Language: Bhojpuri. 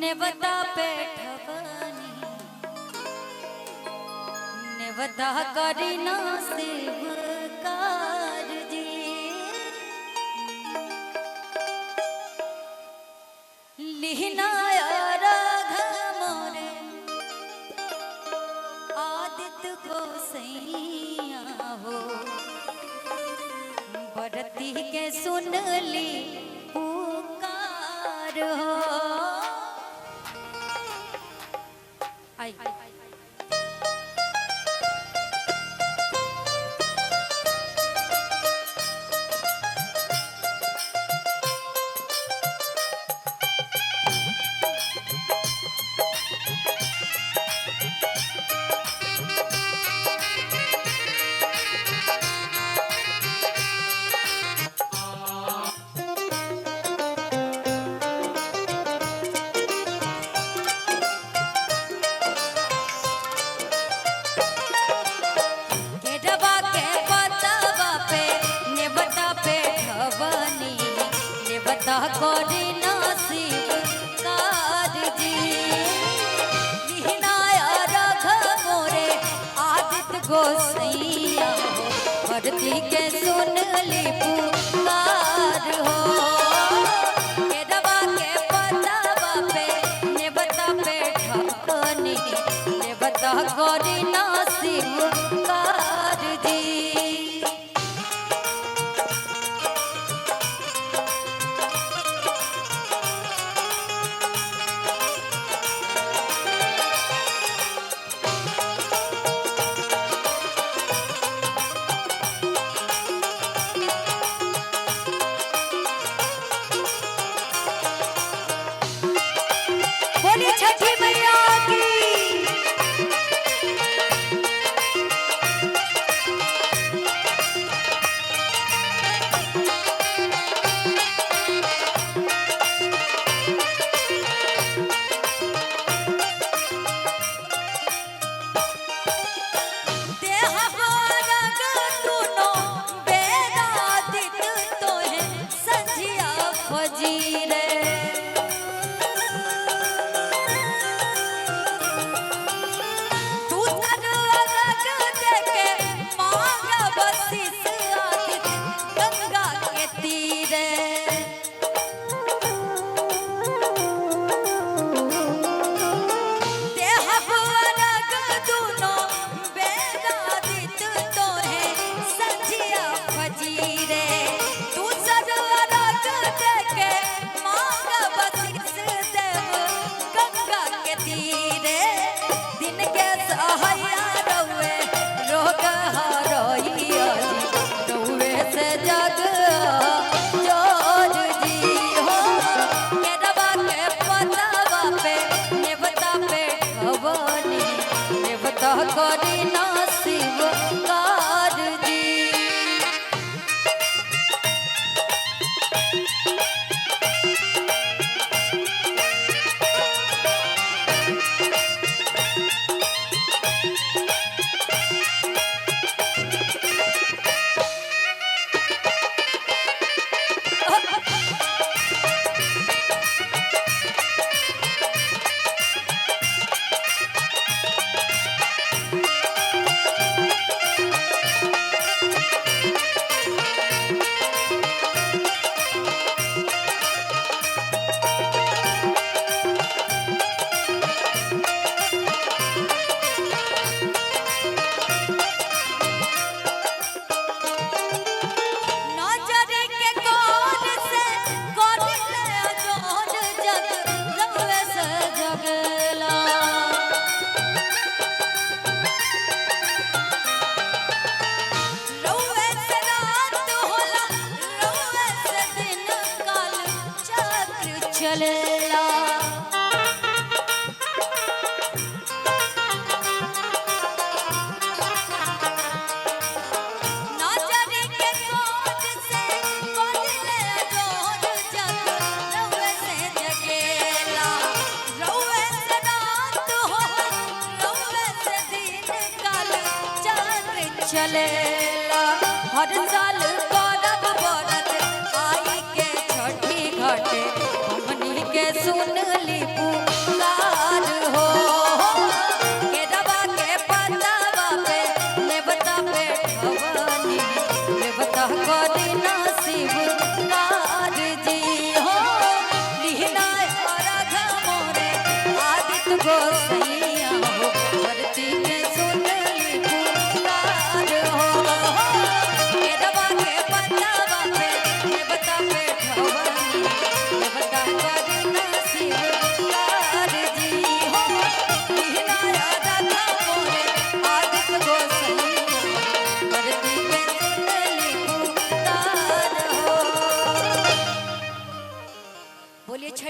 नेवता पेठवनी नेवता करी ना शिवकार जी लिहना राघ मोरे आदित्य को सैया हो बरती के सुन ली पुकार हो आई करी ना शिवकार जी लिहना राघ मोरे आदित्य गोसैया भरती के सुन ली पुकार हो केरवा के पतवा पे नेवता पेठवनी नेवता करी ना शिवकार जी छठी मैया की करी ना शिवकार जी चलेला नजर के कोट से कोदिले जोर जग रउए से जगेला रउए से रात हो रउए से दिन काल चांद चलेला हर साल करब बरत आई के छठी घाटे हमनी के सुन ली करे